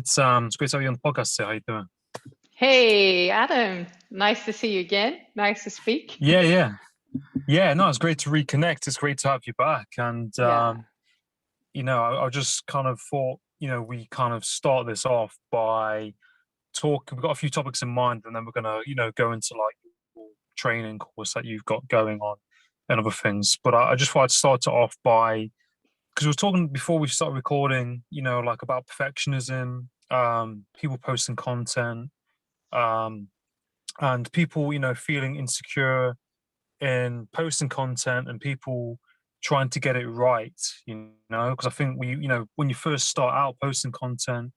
It's great to have you on the podcast. How you doing? Hey, Adam. Nice to see you again. Nice to speak. Yeah, yeah, yeah. No, it's great to reconnect. It's great to have you back. And Yeah. I just kind of thought, we kind of start this off by talk. We've got a few topics in mind, and then we're gonna, go into like your training course that you've got going on and other things. But I just thought I'd start it off by because we were talking before we started recording, like about perfectionism, people posting content, um, and people, feeling insecure in posting content and people trying to get it right, because I think when you first start out posting content,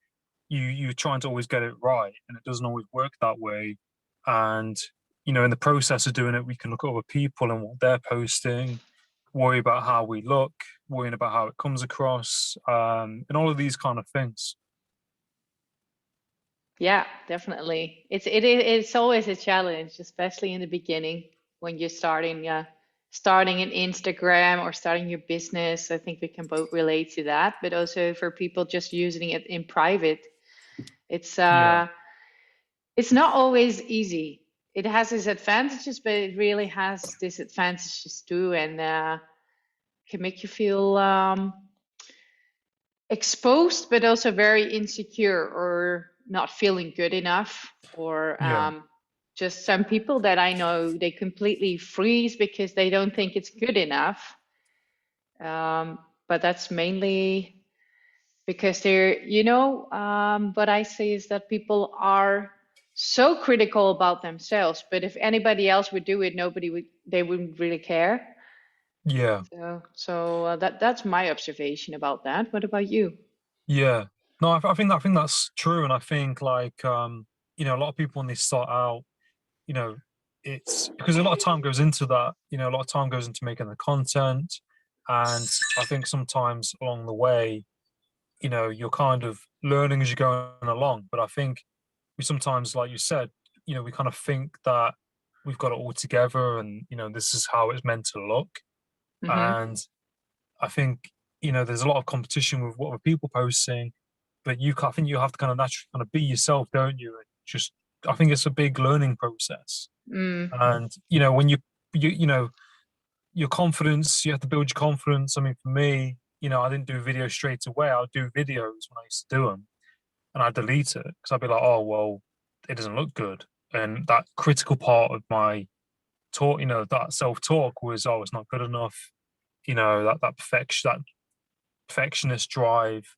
you're trying to always get it right, and it doesn't always work that way. And in the process of doing it, we can look at other people and what they're posting, worry about how we look, worrying about how it comes across, and all of these kind of things. Yeah, definitely. It's always a challenge, especially in the beginning when you're starting an Instagram or starting your business. I think we can both relate to that, but also for people just using it in private, it's Yeah, uh it's not always easy. It has its advantages, but it really has disadvantages too, and can make you feel exposed, but also very insecure or not feeling good enough. Or yeah, just some people that I know, they completely freeze because they don't think it's good enough. Um, but that's mainly because what I see is that people are so critical about themselves. But if anybody else would do it, they wouldn't really care. yeah. So that's my observation about that. What about you? Yeah. No, I think that's true, and I think like a lot of people when they start out, you know, it's because a lot of time goes into that. A lot of time goes into making the content, and I think sometimes along the way, you're kind of learning as you're going along. But I think we sometimes, like you said, we kind of think that we've got it all together, and this is how it's meant to look. Hmm. And I think there's a lot of competition with what are people posting, but I think you have to kind of naturally kind of be yourself, don't you? And just I think it's a big learning process. Mm. And when your confidence, you have to build your confidence. I mean, for me, I didn't do videos straight away. I'll do videos when I used to do them, and I delete it because I'd be like, oh well, it doesn't look good. And that critical part of my talk, that self talk was, oh, it's not good enough. That perfectionist drive.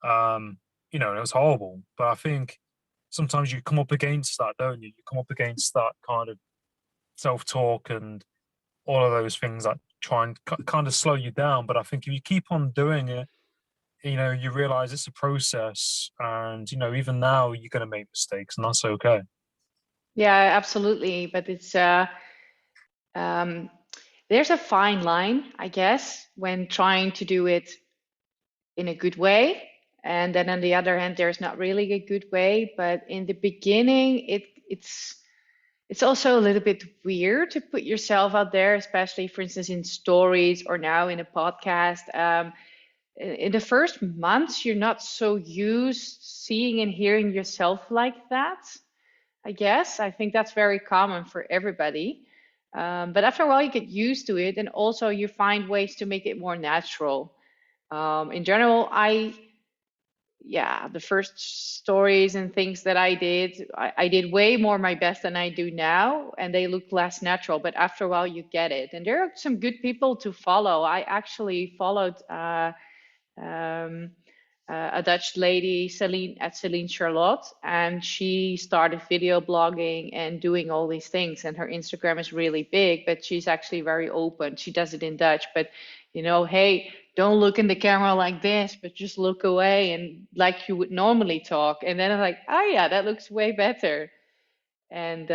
And it was horrible. But I think sometimes you come up against that, don't you? You come up against that kind of self talk and all of those things that try and kind of slow you down. But I think if you keep on doing it, you realize it's a process, and even now you're going to make mistakes, and that's okay. Yeah, absolutely. But um, there's a fine line, I guess, when trying to do it in a good way. And then on the other hand, there's not really a good way. But in the beginning, it's also a little bit weird to put yourself out there, especially, for instance, in stories or now in a podcast. In the first months, you're not so used seeing and hearing yourself like that. I guess. I think that's very common for everybody. But after a while, you get used to it, and also you find ways to make it more natural. In general, yeah, the first stories and things that I did way more my best than I do now, and they look less natural. But after a while, you get it. And there are some good people to follow. I actually followed um, a Dutch lady, Celine Charlotte, and she started video blogging and doing all these things. And her Instagram is really big, but she's actually very open. She does it in Dutch, but hey, don't look in the camera like this, but just look away and like you would normally talk. And then I'm like, oh yeah, that looks way better. And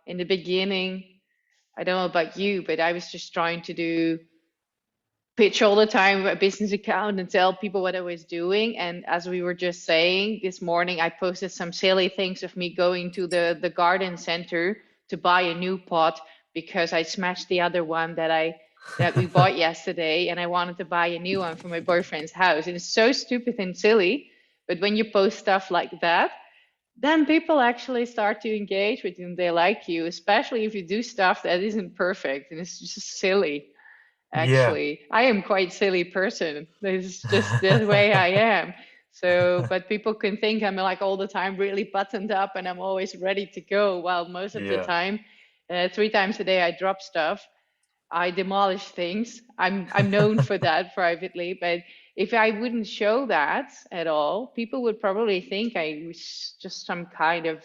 in the beginning, I don't know about you, but I was just trying to do pitch all the time a business account and tell people what I was doing. And as we were just saying this morning, I posted some silly things of me going to the garden center to buy a new pot because I smashed the other one that we bought yesterday, and I wanted to buy a new one for my boyfriend's house. And it's so stupid and silly, But when you post stuff like that, then people actually start to engage with you and they like you, especially if you do stuff that isn't perfect and it's just silly. Yeah. Actually, I am quite silly person. It's just the way I am. So, but people can think I'm like all the time really buttoned up and I'm always ready to go. While most of the Yeah. time, 3 times a day, I drop stuff. I demolish things. I'm known for that privately, but if I wouldn't show that at all, people would probably think I was just some kind of,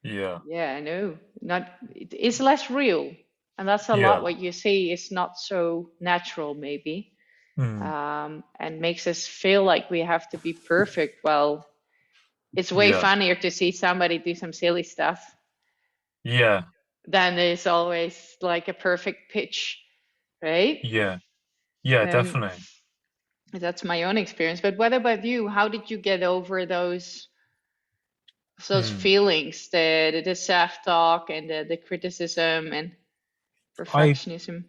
Yeah. yeah, no, not, it's less real. And that's a lot Yeah. what you see is not so natural, maybe, Mm. and makes us feel like we have to be perfect. Well, it's way Yeah. funnier to see somebody do some silly stuff Yeah. than there's always like a perfect pitch, right? Yeah. Yeah, And definitely. that's my own experience. But what about you? How did you get over those Mm. feelings, the self-talk and the criticism and I perfectionism?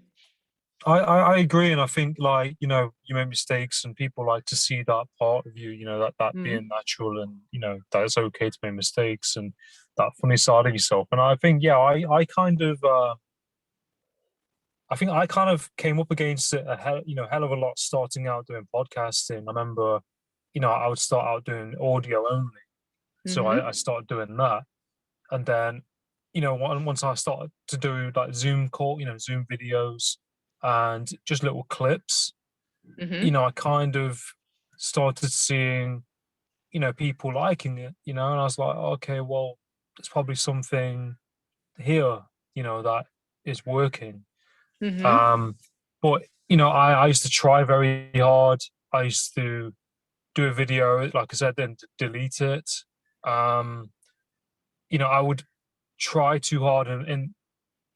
I agree, and I think like you make mistakes, and people like to see that part of you, that being Hmm. natural, and that it's okay to make mistakes, and that funny side of yourself. And I think yeah, I think I kind of came up against it hell of a lot starting out doing podcasting. I remember I would start out doing audio only, so I Hmm. started doing that, and then once I started to do like Zoom call, Zoom videos and just little clips, Hmm. I kind of started seeing, people liking it, and I was like, okay, well, there's probably something here, that is working. Hmm. Um, but I used to try very hard. I used to do a video, like I said, then delete it. Um, I would try too hard and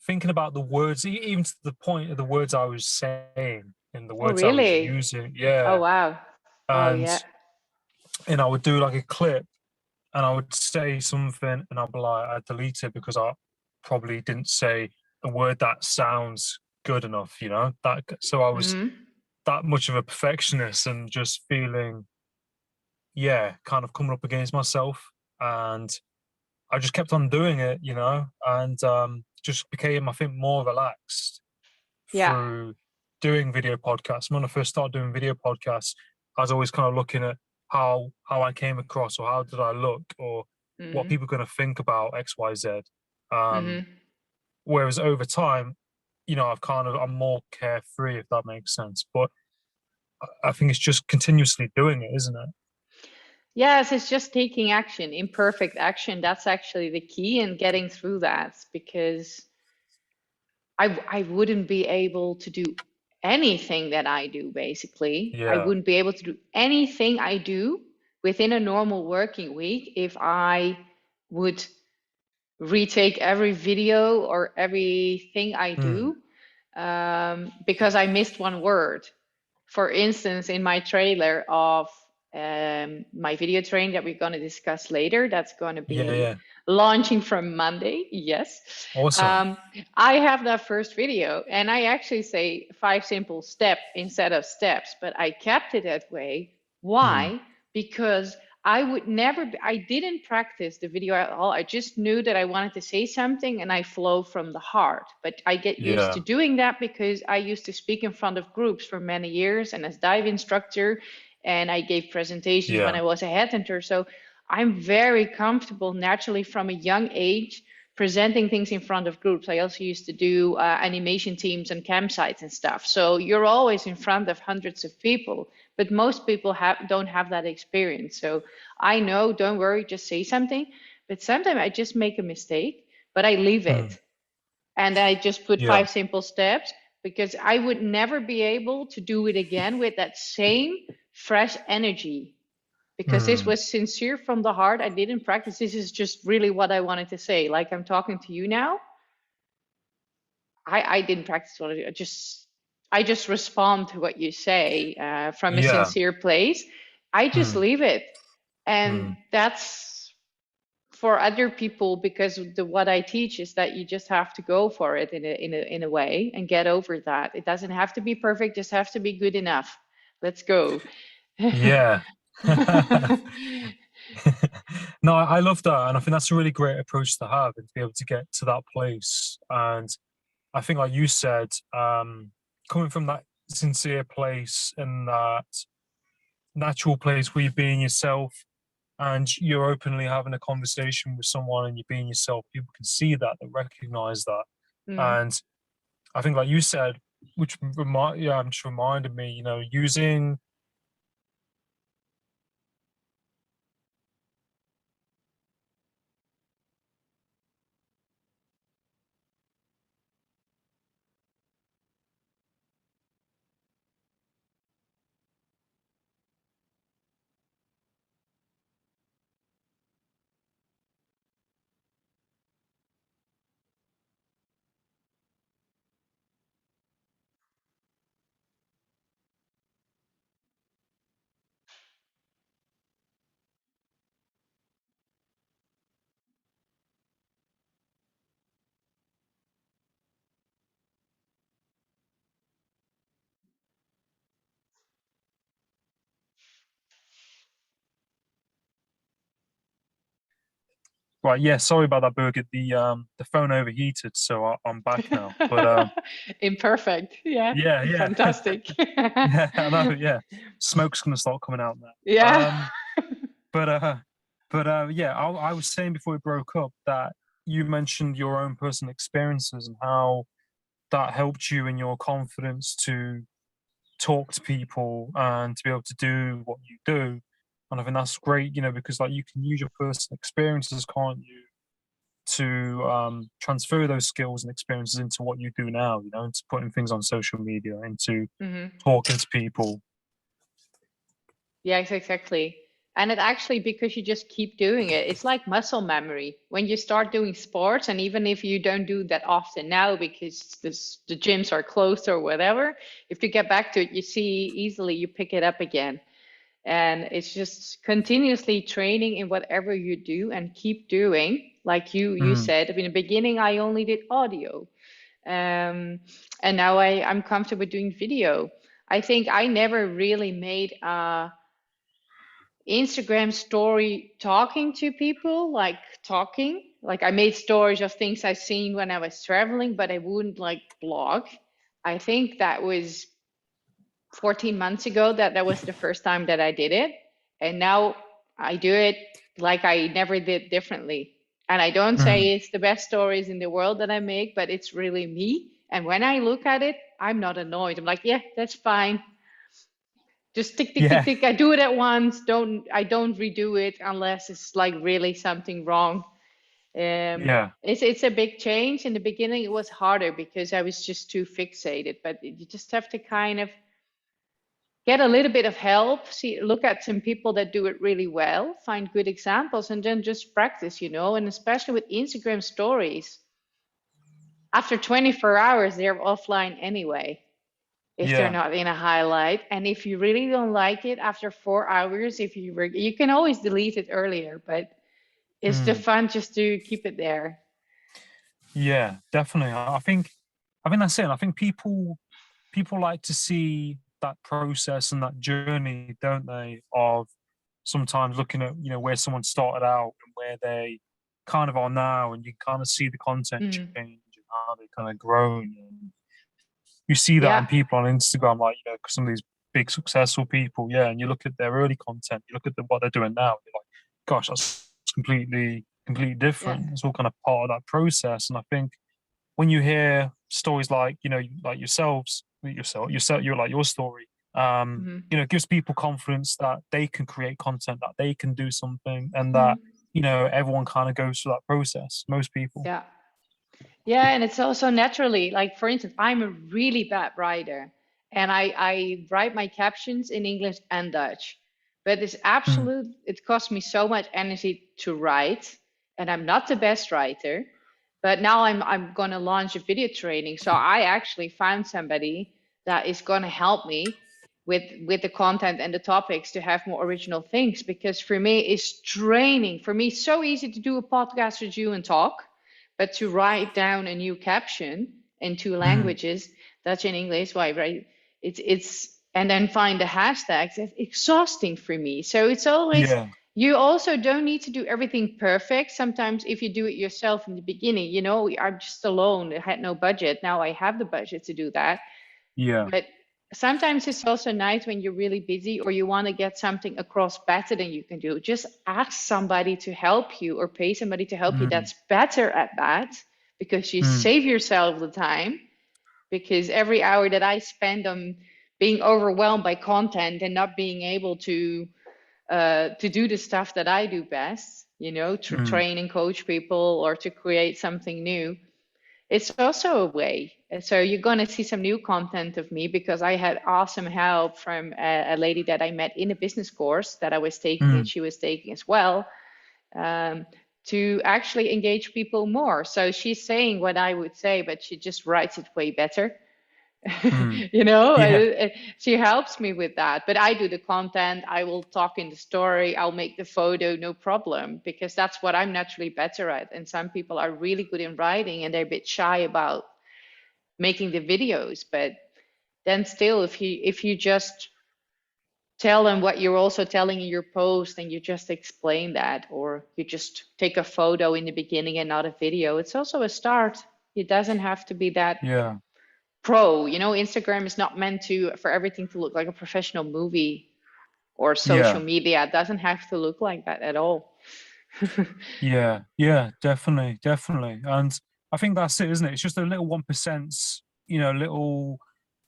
thinking about the words, even to the point of the words I was saying and the Oh, words I was really? using. Oh, Yeah. wow. Oh, And yeah. I would do like a clip and I would say something and I'd be like, I delete it because I probably didn't say a word that sounds good enough, so I was Hmm. that much of a perfectionist and just feeling, yeah, kind of coming up against myself. And I just kept on doing it, and just became, I think, more relaxed Yeah. through doing video podcasts. When I first started doing video podcasts, I was always kind of looking at how I came across or how did I look or what Hmm. people are going to think about X, Y, Z. Um, Hmm. whereas over time, I'm more carefree, if that makes sense. But I think it's just continuously doing it, isn't it? Yes, it's just taking action, imperfect action. That's actually the key in getting through that because I wouldn't be able to do anything that I do, basically. I Yeah. wouldn't be able to do anything I do within a normal working week if I would retake every video or everything I Mm. do because I missed one word. For instance, in my trailer of my video training that we're going to discuss later, that's going to Yeah. be Yeah. launching from Monday. Yes. Awesome. Um, I have that first video and I actually say 5 simple steps instead of steps, but I kept it that way. Mm. Why? Because I would never, I didn't practice the video at all. I just knew that I wanted to say something and I flow from the heart. But I get used to Yeah. doing that because I used to speak in front of groups for many years and as dive instructor, and I gave presentations when Yeah. I was a headhunter. So I'm very comfortable naturally from a young age presenting things in front of groups. I also used to do animation teams and campsites and stuff. So you're always in front of hundreds of people, but most people don't have that experience. So I know, don't worry, just say something. But sometimes I just make a mistake, but I leave Mm. it. And I just put Yeah. 5 simple steps because I would never be able to do it again with that same fresh energy. Because this Mm. was sincere from the heart. I didn't practice. This is just really what I wanted to say. Like I'm talking to you now. I didn't practice what I just respond to what you say from a Yeah. sincere place. I just Mm. leave it. And Mm. that's for other people because what I teach is that you just have to go for it in a way and get over that. It doesn't have to be perfect, just have to be good enough. Let's go. Yeah. No, I love that, and I think that's a really great approach to have, and to be able to get to that place. And I think, like you said, coming from that sincere place and that natural place where you're being yourself, and you're openly having a conversation with someone, and you're being yourself, people can see that, they recognize that, Mm. and I think, like you said, which just reminded me, using. Right, yeah, sorry about that, Birgit. The phone overheated, so I'm back now. But Imperfect. Yeah. yeah, yeah, Fantastic. yeah, I know, yeah. Smoke's gonna start coming out now. Yeah. But yeah, I was saying before we broke up that you mentioned your own personal experiences and how that helped you in your confidence to talk to people and to be able to do what you do. And I think that's great, because like you can use your personal experiences, can't you, to transfer those skills and experiences into what you do now, into putting things on social media, into Hmm. talking to people. Yes, exactly. And it actually, because you just keep doing it, it's like muscle memory. When you start doing sports, and even if you don't do that often now because the gyms are closed or whatever, if you get back to it, you see easily you pick it up again. And it's just continuously training in whatever you do and keep doing. Like you Mm, said, in the beginning, I only did audio. Um, and now I'm comfortable doing video. I think I never really made Instagram story talking to people, like talking. Like I made stories of things I seen when I was traveling, but I wouldn't like blog. I think that was 14 months ago that was the first time that I did it. And now I do it like I never did differently. And I don't mm, say it's the best stories in the world that I make, but it's really me. And when I look at it, I'm not annoyed. I'm like, yeah, that's fine. Just tick, tick, tick, yeah, tick. I do it at once. I don't redo it unless it's like really something wrong. yeah, It's a big change. In the beginning, it was harder because I was just too fixated. But you just have to kind of get a little bit of help, see, look at some people that do it really well, find good examples, and then just practice, And especially with Instagram stories, after 24 hours, they're offline anyway, if they're yeah, not in a highlight. And if you really don't like it after 4 hours, if you can always delete it earlier, but it's just mm, fun just to keep it there. yeah, definitely. I think that's it. I think people like to see that process and that journey, don't they? Of sometimes looking at where someone started out and where they kind of are now, and you kind of see the content Mm. change and how they kind of grown. And you see that Yeah, in people on Instagram, like some of these big successful people, yeah. And you look at their early content, you look at what they're doing now, you're like, gosh, that's completely yeah. different. It's all kind of part of that process. And I think when you hear stories like like you're like your story, Hmm. it gives people confidence that they can create content, that they can do something, and that Hmm. everyone kind of goes through that process, most people. Yeah. Yeah, and it's also naturally, like for instance, I'm a really bad writer and I write my captions in English and Dutch. But Mm, it costs me so much energy to write, and I'm not the best writer. But now I'm gonna launch a video training. So I actually found somebody that is gonna help me with the content and the topics to have more original things, because for me it's draining. For me, it's so easy to do a podcast with you and talk, but to write down a new caption in two mm, languages, Dutch and English, why, right? It's and then find the hashtags. It's exhausting for me. So it's always, Yeah. you also don't need to do everything perfect. Sometimes if you do it yourself in the beginning, I'm just alone, I had no budget. Now I have the budget to do that. Yeah. But sometimes it's also nice when you're really busy or you want to get something across better than you can do. Just ask somebody to help you or pay somebody to help you Mm, that's better at that, because you mm, save yourself the time. Because every hour that I spend on being overwhelmed by content and not being able to do the stuff that I do best, to mm, train and coach people or to create something new, it's also a way. And so you're going to see some new content of me because I had awesome help from a lady that I met in a business course that I was taking and mm, she was taking as well, um, to actually engage people more. So she's saying what I would say, but she just writes it way better. mm. You know, Yeah. she helps me with that. But I do the content, I will talk in the story, I'll make the photo, no problem, because that's what I'm naturally better at. And some people are really good in writing and they're a bit shy about making the videos. But then still, if you just tell them what you're also telling in your post and you just explain that, or you just take a photo in the beginning and not a video, it's also a start. It doesn't have to be that Yeah. pro. Instagram is not meant to for everything to look like a professional movie or social Yeah. media. It doesn't have to look like that at all. Yeah. Yeah. Definitely. Definitely. And I think that's it, isn't it? It's just a little 1%, little,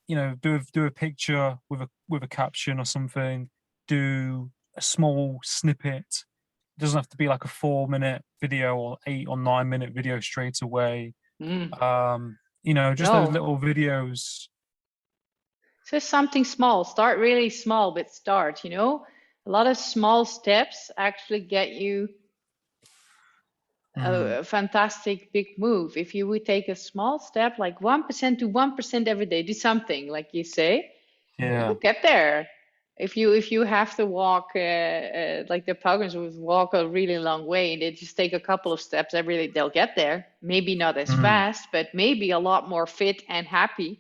do a picture with a caption or something, do a small snippet. It doesn't have to be like a 4-minute video or 8 or 9-minute video straight away. Mm, Just those no, little videos. just something small. Start really small, but start. A lot of small steps actually get you Mm, a fantastic big move. If you would take a small step, like 1% to 1% every day, do something, like you say, yeah. you'll get there. If you have to walk, like the pilgrims would walk a really long way and they just take a couple of steps every day, they'll get there. Maybe not as Mm, fast, but maybe a lot more fit and happy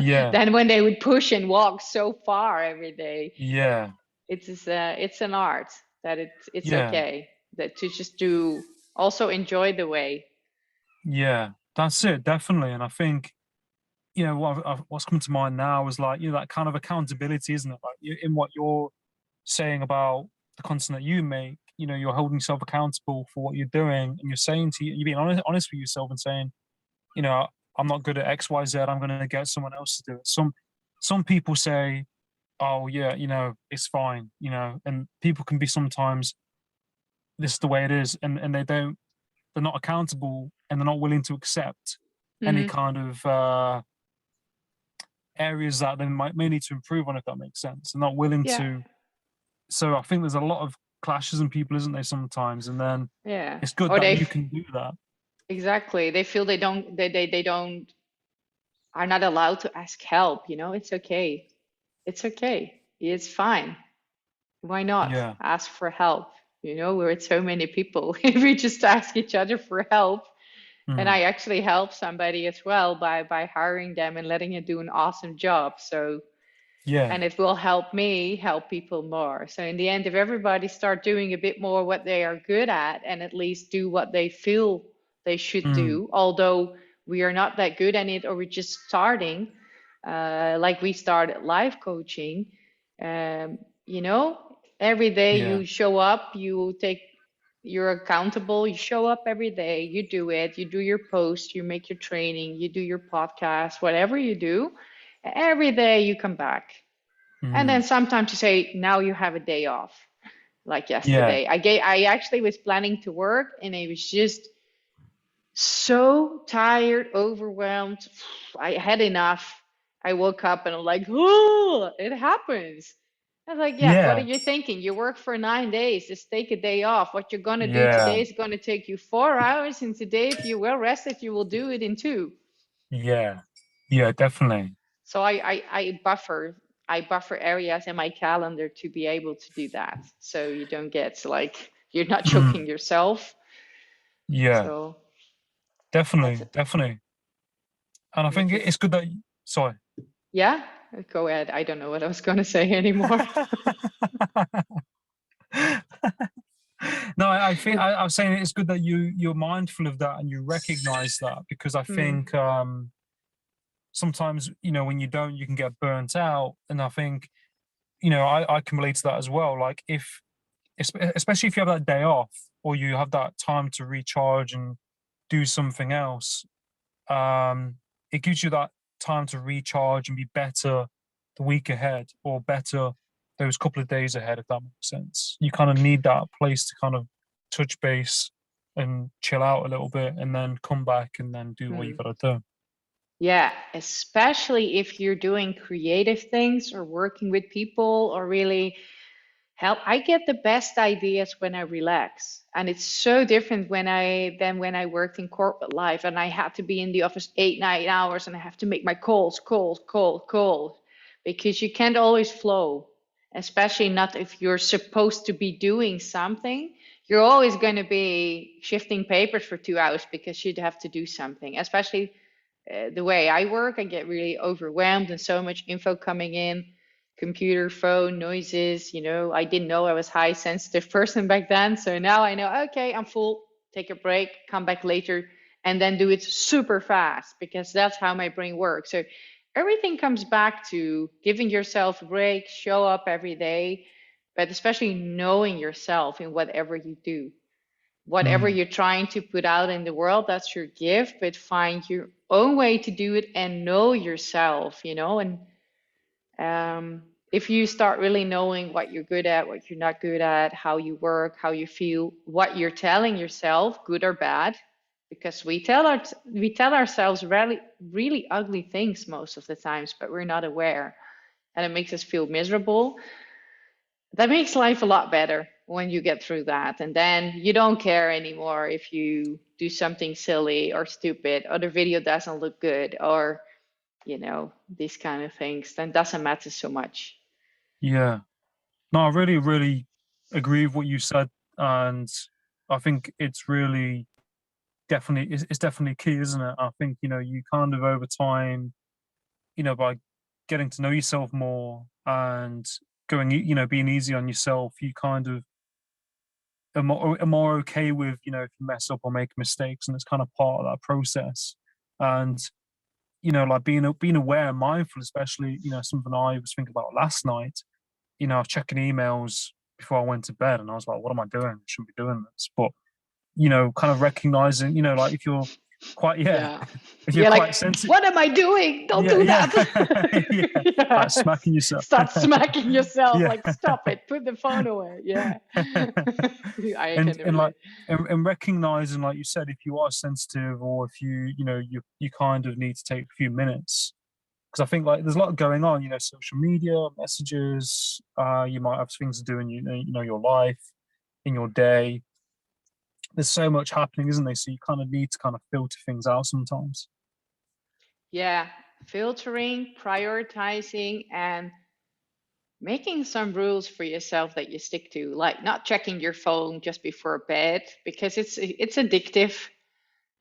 yeah. than when they would push and walk so far every day. Yeah. It's an art that it's Yeah. okay that to just do, also enjoy the way. Yeah. That's it, definitely. And I think, what's coming to mind now is like, that kind of accountability, isn't it? Like in what you're saying about the content that you make, you're holding yourself accountable for what you're doing, and you're saying you're being honest with yourself and saying, I'm not good at X, Y, Z. I'm going to get someone else to do it. Some people say, oh yeah, it's fine, and people can be sometimes, this is the way it is, and they're not accountable, and they're not willing to accept any Hmm. kind of areas that they may need to improve on, if that makes sense. They're not willing Yeah, to. So I think there's a lot of clashes in people, isn't there, sometimes? And then yeah. it's good Or that they you can do that. exactly, they feel they don't are not allowed to ask help. It's okay. It's okay. It's fine. Why not Yeah. ask for help? We're with so many people. If we just ask each other for help, and Mm. I actually help somebody as well by hiring them and letting them do an awesome job. So, Yeah. and it will help me help people more. So in the end, if everybody start doing a bit more what they are good at and at least do what they feel they should Mm. do, although we are not that good at it or we're just starting, like we started life coaching, um, you know, every day Yeah. you show up, you're accountable, you show up every day, you do it, you do your post, you make your training, you do your podcast, whatever you do, every day you come back. And then Mm. sometimes you say, now you have a day off. Like Yeah. yesterday, I actually was planning to work and I was just so tired, overwhelmed. I had enough. I woke up and I'm like, oh, it happens. I was like, yeah, what are Yeah. you thinking? You work for 9 days, just take a day off. What you're gonna do Yeah. today is gonna take you 4 hours, and today, if you're well rested, you will do it in two. Yeah. Yeah. Definitely. So I buffer areas in my calendar to be able to do that. So you don't get like you're not choking Mm. yourself. Yeah. So that's Definitely. Definitely. And I you think just it's good that. Sorry. yeah. Go ahead. I don't know what I was going to say anymore. No, I think I was saying it's good that you're mindful of that and you recognize that, because I Hmm. think sometimes, when you don't, you can get burnt out. And I think, I can relate to that as well. Like especially if you have that day off or you have that time to recharge and do something else, it gives you that time to recharge and be better the week ahead, or better those couple of days ahead, if that makes sense. You kind of need that place to kind of touch base and chill out a little bit and then come back and then do what you Hmm. got to do. Yeah, especially if you're doing creative things or working with people or really help. I get the best ideas when I relax. And it's so different than when I worked in corporate life and I had to be in the office 8, 9 hours and I have to make my calls, because you can't always flow, especially not if you're supposed to be doing something. You're always going to be shifting papers for 2 hours because you'd have to do something, especially the way I work. I get really overwhelmed and so much info coming in, computer, phone, noises. I didn't know I was a high sensitive person back then. So now I know, okay, I'm full, take a break, come back later, and then do it super fast because that's how my brain works. So everything comes back to giving yourself a break, show up every day, but especially knowing yourself in whatever you do. Whatever Mm, you're trying to put out in the world, that's your gift, but find your own way to do it and know yourself. And if you start really knowing what you're good at, what you're not good at, how you work, how you feel, what you're telling yourself, good or bad, because we tell ourselves really really ugly things most of the times, but we're not aware, and it makes us feel miserable. That makes life a lot better when you get through that. And then you don't care anymore if you do something silly or stupid, or the video doesn't look good, or, these kind of things. Then doesn't matter so much. yeah. No, I really, really agree with what you said. And I think it's really definitely, it's definitely key, isn't it? I think, you kind of over time, by getting to know yourself more and going, being easy on yourself, you kind of are more okay with, if you mess up or make mistakes, and it's kind of part of that process. And like being aware and mindful, especially, something I was thinking about last night. I was checking emails before I went to bed, and I was like, "What am I doing? I shouldn't be doing this." But kind of recognizing, like if you're quite, yeah, Yeah. if you're Yeah, quite like, sensitive, what am I doing? Don't yeah, do yeah, that. yeah, like Yeah. smacking yourself. Start smacking yourself, Yeah. like, stop it, put the phone away. Yeah. I and can and like relate. and recognizing, like you said, if you are sensitive, or if you kind of need to take a few minutes, because I think like there's a lot going on, social media, messages, you might have things to do in your life, in your day. There's so much happening, isn't there? So you kind of need to kind of filter things out sometimes. Yeah. Filtering, prioritizing, and making some rules for yourself that you stick to, like not checking your phone just before bed because it's addictive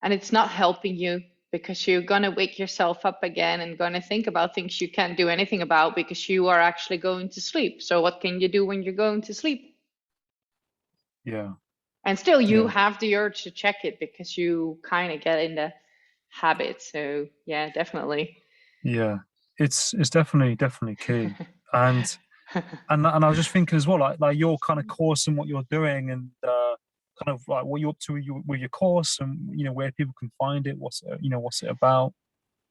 and it's not helping you, because you're going to wake yourself up again and going to think about things you can't do anything about because you are actually going to sleep. So what can you do when you're going to sleep? Yeah, And still you yeah, have the urge to check it because you kind of get in the habit. So yeah, definitely. yeah. It's definitely key. And and I was just thinking as well, like your kind of course and what you're doing, and kind of like what you're up to with your course, and where people can find it. What's it about?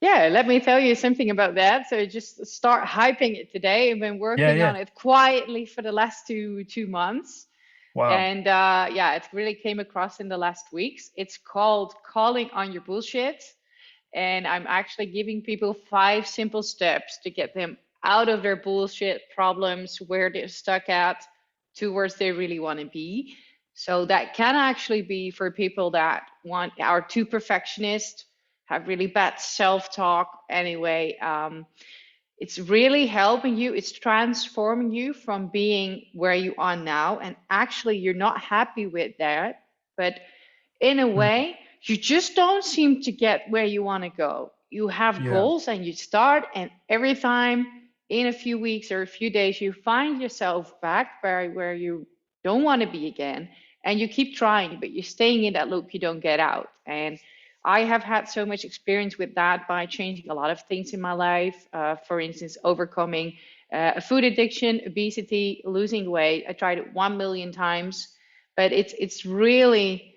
Yeah, let me tell you something about that. So just start hyping it today. I've been Yeah, working yeah. on it quietly for the last two months. Wow. And yeah, it really came across in the last weeks. It's called Calling on Your Bullshit. And I'm actually giving people 5 simple steps to get them out of their bullshit problems, where they're stuck at, towards they really want to be. So that can actually be for people that are too perfectionist, have really bad self-talk. Anyway, it's really helping you. It's transforming you from being where you are now, and actually you're not happy with that, but in a Mm, way, you just don't seem to get where you want to go. You have yeah. goals and you start, and every time in a few weeks or a few days, you find yourself back where you don't want to be again, and you keep trying, but you're staying in that loop you don't get out. And I have had so much experience with that by changing a lot of things in my life. For instance, overcoming a food addiction, obesity, losing weight. I tried it 1 million times, but it's really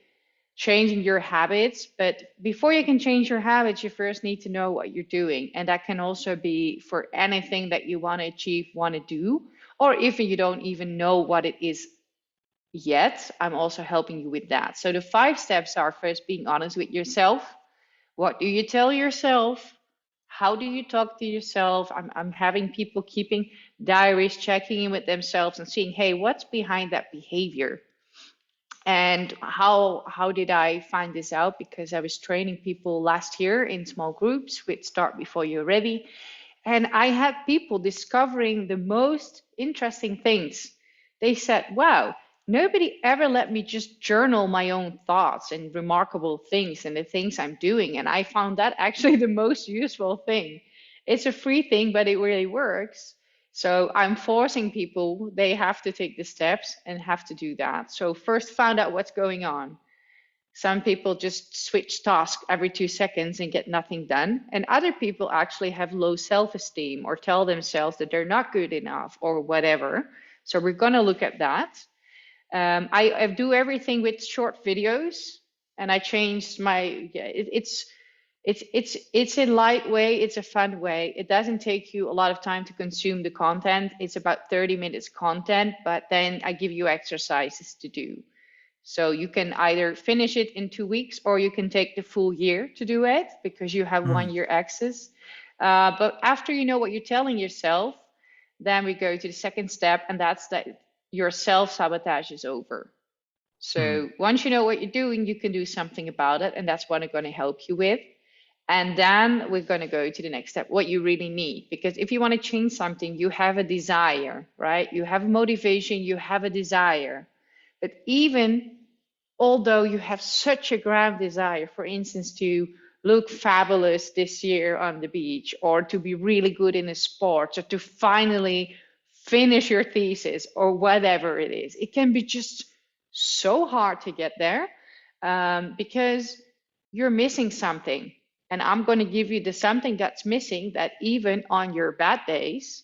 changing your habits. But before you can change your habits, you first need to know what you're doing. And that can also be for anything that you want to achieve, want to do, or if you don't even know what it is yet, I'm also helping you with that. So the 5 steps are: first, being honest with yourself. What do you tell yourself? How do you talk to yourself? I'm having people keeping diaries, checking in with themselves and seeing, hey, what's behind that behavior? And how did I find this out? Because I was training people last year in small groups with Start Before You're Ready. And I had people discovering the most interesting things. They said, wow, nobody ever let me just journal my own thoughts and remarkable things and the things I'm doing. And I found that actually the most useful thing. It's a free thing, but it really works. So I'm forcing people, they have to take the steps and have to do that. So first find out what's going on. Some people just switch tasks every 2 seconds and get nothing done. And other people actually have low self-esteem or tell themselves that they're not good enough or whatever. So we're going to look at that. I do everything with short videos, and I changed my, it's a light way, it's a fun way. It doesn't take you a lot of time to consume the content. It's about 30 minutes content, but then I give you exercises to do. So you can either finish it in 2 weeks, or you can take the full year to do it because you have 1 year access. But after you know what you're telling yourself, then we go to the second step, and that's that your self-sabotage is over. So once you know what you're doing, you can do something about it, and that's what I'm going to help you with. And then we're going to go to the next step, what you really need. Because if you want to change something, you have a desire, right? You have a motivation, you have a desire. But even although you have such a grand desire, for instance, to look fabulous this year on the beach, or to be really good in a sport, or to finally finish your thesis, or whatever it is, it can be just so hard to get there because you're missing something. And I'm going to give you the something that's missing that even on your bad days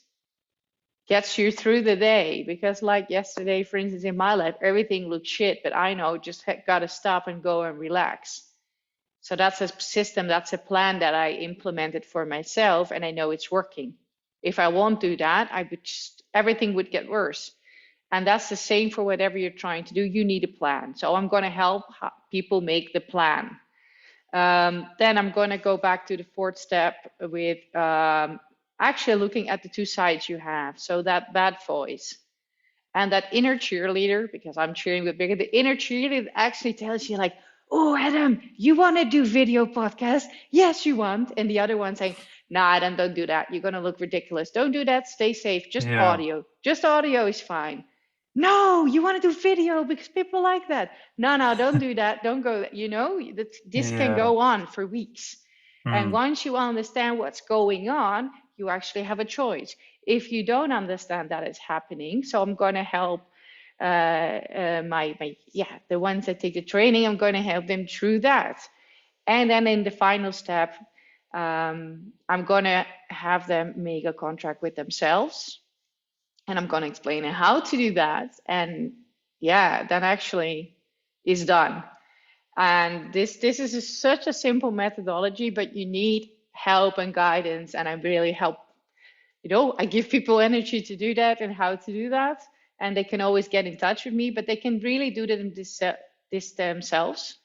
gets you through the day. Because like yesterday, for instance, in my life, everything looked shit, but I know just got to stop and go and relax. So that's a system, that's a plan that I implemented for myself, and I know it's working. If I won't do that, I would just, everything would get worse. And that's the same for whatever you're trying to do. You need a plan. So I'm going to help people make the plan. Then I'm going to go back to the 4th step with actually looking at the 2 sides you have. So that bad voice and that inner cheerleader, because I'm cheering with Birgit, the inner cheerleader actually tells you like, oh, Adam, you want to do video podcast? Yes, you want. And the other one saying, nah, Adam, don't do that. You're going to look ridiculous. Don't do that. Stay safe. Just audio. Just audio is fine. No, you want to do video because people like that. No, don't do that. Don't go. You know, this can go on for weeks. And once you understand what's going on, you actually have a choice. If you don't understand that it's happening, so I'm going to help the ones that take the training, I'm going to help them through that. And then in the final step, I'm going to have them make a contract with themselves. And I'm going to explain how to do that. And yeah, that actually is done. And this is such a simple methodology, but you need help and guidance. And I really help, I give people energy to do that and how to do that. And they can always get in touch with me, but they can really do that in this themselves.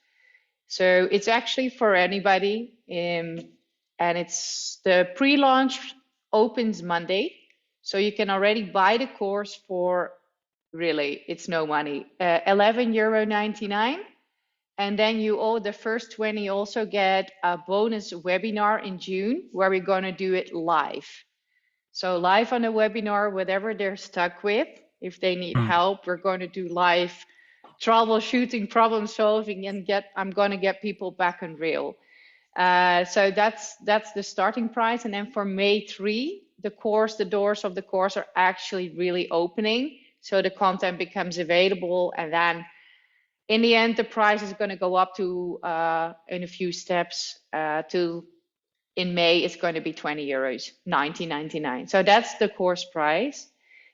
So it's actually for anybody. And it's the pre-launch opens Monday. So you can already buy the course for, really, it's no money, €11.99. And then the first 20 also get a bonus webinar in June where we're going to do it live. So live on a webinar, whatever they're stuck with, if they need help, we're going to do live troubleshooting, problem solving, and I'm going to get people back on rail. So that's the starting price. And then for May 3, the doors of the course are actually really opening. So the content becomes available, and then in the end, the price is going to go up to in a few steps to in May, it's going to be €20, 19.99. So that's the course price.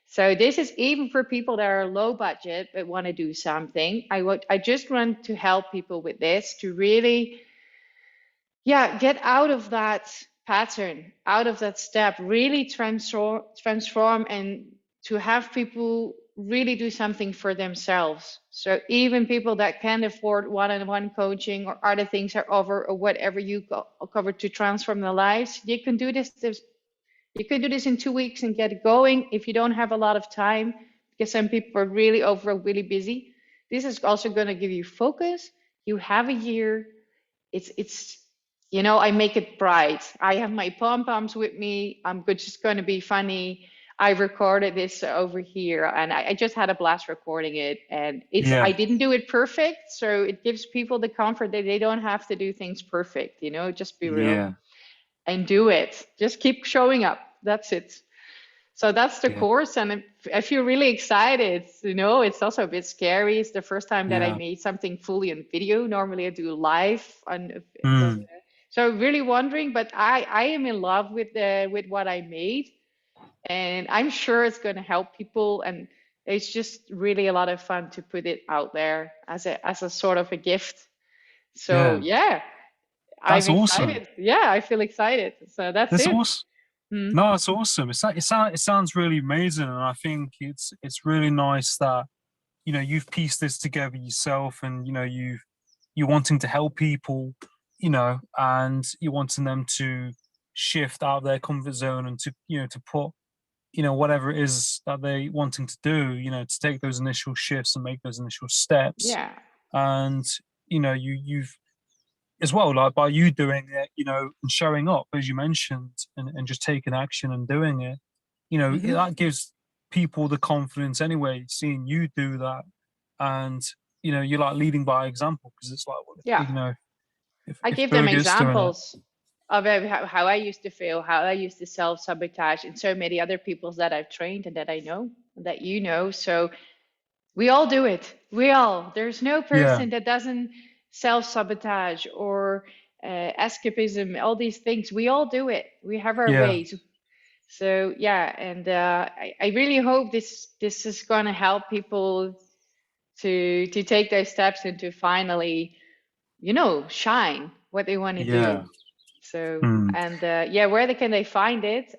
So this is even for people that are low budget but want to do something. I just want to help people with this to really, get out of that pattern, out of that step, really transform and to have people really do something for themselves. So even people that can afford one-on-one coaching or other things are over or whatever you cover to transform their lives, you can do this. You can do this in 2 weeks and get going if you don't have a lot of time, because some people are really really busy. This is also going to give you focus. You have a year. It's I make it bright. I have my pom poms with me. I'm just going to be funny. I recorded this over here, and I just had a blast recording it. And I Yeah. didn't do it perfect, so it gives people the comfort that they don't have to do things perfect. Just be real Yeah. and do it. Just keep showing up. That's it. So that's the Yeah. course, and I feel really excited. It's also a bit scary. It's the first time that I Yeah. made something fully on video. Normally, I do live on, but Mm. so really wondering. But I am in love with what I made, and I'm sure it's going to help people. And it's just really a lot of fun to put it out there as a sort of a gift. So Yeah. yeah, I'm That's awesome. excited. Yeah, I feel excited. So that's That's it. awesome. Mm. No, it's awesome. It sounds really amazing, and I think it's really nice that you've pieced this together yourself, and you're wanting to help people, and you're wanting them to shift out of their comfort zone and to put whatever it is that they wanting to do, to take those initial shifts and make those initial steps, Yeah. and you've as well, like by you doing it, and showing up as you mentioned, and just taking action and doing it, Hmm. that gives people the confidence anyway, seeing you do that, and you're like leading by example, because it's like, well, Yeah. I if give them Birgit's doing it. examples of how I used to feel, how I used to self-sabotage, and so many other peoples that I've trained and that I know, that you know. So we all do it. There's no Yeah. person that doesn't self-sabotage or escapism, all these things. We all do it. We have our Yeah. ways. So yeah, and I really hope this is going to help people to take those steps and to finally, shine what they want to do. Yeah. So, Mm. and yeah, where can they find it?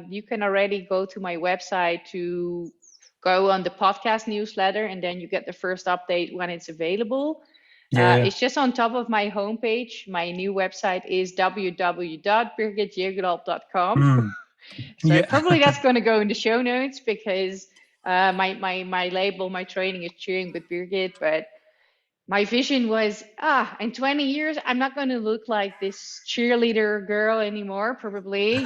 You can already go to my website to go on the podcast newsletter, and then you get the first update when it's available. Yeah. It's just on top of my homepage. My new website is www.birgitjegerdal.com. Mm. So Yeah. probably that's going to go in the show notes, because my label, my training is Cheering with Birgit, but my vision was, in 20 years, I'm not going to look like this cheerleader girl anymore, probably,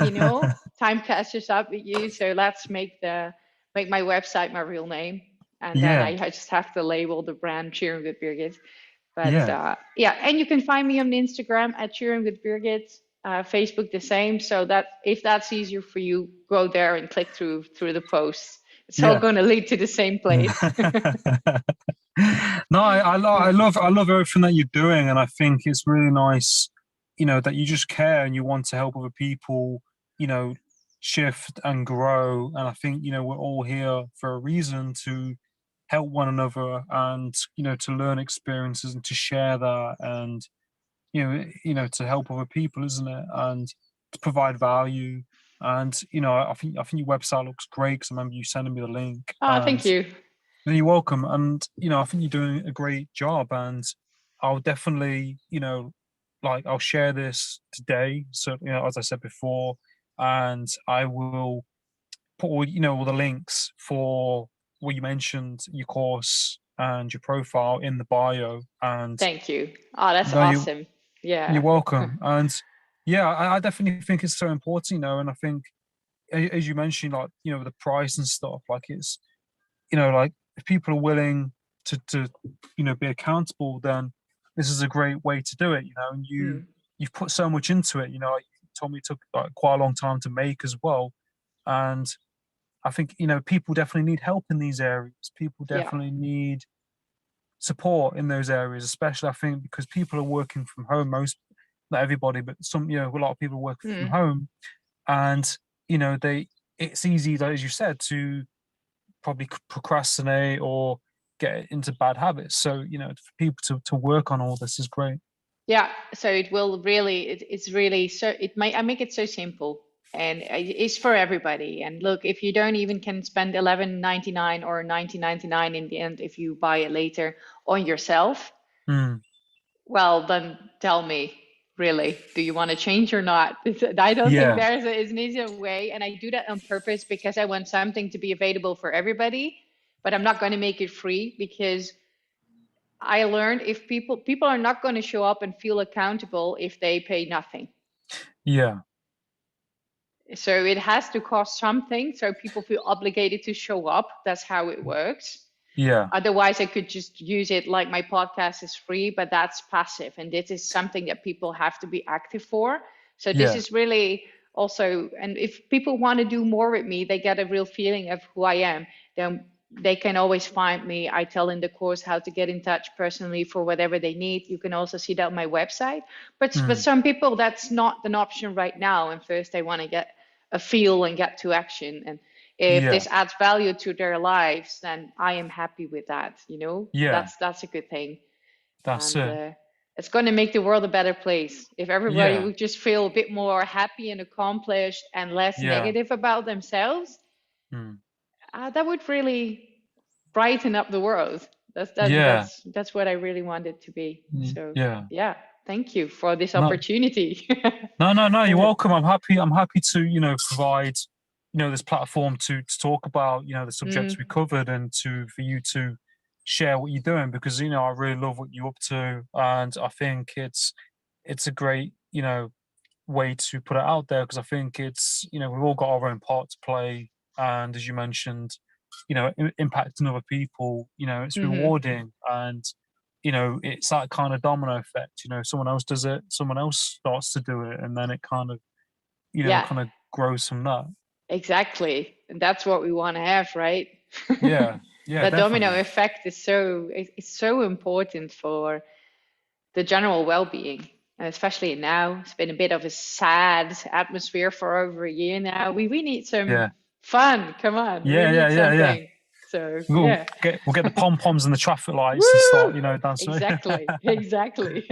time catches up with you. So let's make my website my real name. And then Yeah. I just have to label the brand Cheering with Birgit. But Yeah. yeah, and you can find me on Instagram at Cheering with Birgit, Facebook the same. So that if that's easier for you, go there and click through the posts. It's all Yeah. going to lead to the same place. No, I love everything that you're doing, and I think it's really nice, that you just care and you want to help other people, you know, shift and grow. And I think we're all here for a reason, to help one another, and to learn experiences and to share that, and to help other people, isn't it? And to provide value. And I think your website looks great, because I remember you sending me the link, Oh, and thank you. no, you're welcome. And, I think you're doing a great job. And I'll definitely, like, I'll share this today. So, as I said before, and I will put all the links for what you mentioned, your course and your profile, in the bio. And Thank you. Oh, that's no, awesome. you're Yeah. welcome. And yeah, I definitely think it's so important, and I think, as you mentioned, like, the price and stuff, like, it's, like, if people are willing to be accountable, then this is a great way to do it. And Mm. you've put so much into it. Like, you told me it took like quite a long time to make as well. And I think, people definitely need help in these areas. People Yeah. definitely need support in those areas, especially I think because people are working from home. Not everybody, but some, a lot of people work from Mm. home, and it's easy, as you said, to probably procrastinate or get into bad habits. So, for people to work on all this is great. Yeah, so it will really, it's really so, I make it so simple and it's for everybody. And look, if you don't even can spend 11.99 or 19.99 in the end, if you buy it later on yourself, Mm, well, then tell me, really, do you want to change or not? I don't think yeah, there's is an easier way. And I do that on purpose because I want something to be available for everybody, but I'm not going to make it free because I learned if people are not going to show up and feel accountable if they pay nothing. yeah, So it has to cost something, so people feel obligated to show up. That's how it works. yeah, Otherwise, I could just use it like my podcast is free, but that's passive. And this is something that people have to be active for. So this yeah, is really also, and if people want to do more with me, they get a real feeling of who I am, then they can always find me. I tell in the course how to get in touch personally for whatever they need. You can also see that on my website. But for mm, some people, that's not an option right now. And first, they want to get a feel and get to action. And if yeah, this adds value to their lives, then I am happy with that. yeah. That's a good thing. That's And it. it's going to make the world a better place. If everybody Yeah, would just feel a bit more happy and accomplished and less yeah, negative about themselves, mm, that would really brighten up the world. That's that yeah, that's that's what I really want it to be. So yeah. yeah, thank you for this No, opportunity. no, no, no. You're welcome. I'm happy. I'm happy to, provide, this platform to talk about, the subjects we Mm, covered, and for you to share what you're doing, because I really love what you're up to, and I think it's a great, way to put it out there, because I think it's, we've all got our own part to play, and as you mentioned, impacting other people, it's hmm. rewarding, and it's that kind of domino effect. Someone else does it, someone else starts to do it, and then it kind of, Yeah, kind of grows from that. exactly. And that's what we want to have, right? Yeah, yeah, That domino definitely. effect is it's so important for the general well-being. And especially now, it's been a bit of a sad atmosphere for over a year now. We need some Yeah, fun. Come on, we yeah, yeah, need yeah, yeah. something. So We'll yeah. we'll get the pom poms and the traffic lights and Woo! start, dancing. Exactly, exactly.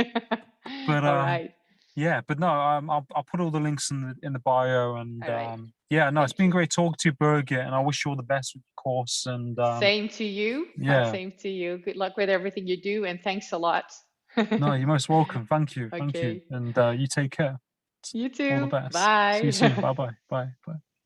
But All right, yeah, but no, I'll put all the links in the bio, and all right. yeah, no, it's Thank been you. great talking to you, Birgit, and I wish you all the best with your course, and Same to you. yeah, Same to you. Good luck with everything you do, and thanks a lot. no, you're most welcome. Thank you, Okay. and you take care. You All the too. best. See you soon. Bye. Bye bye. Bye bye.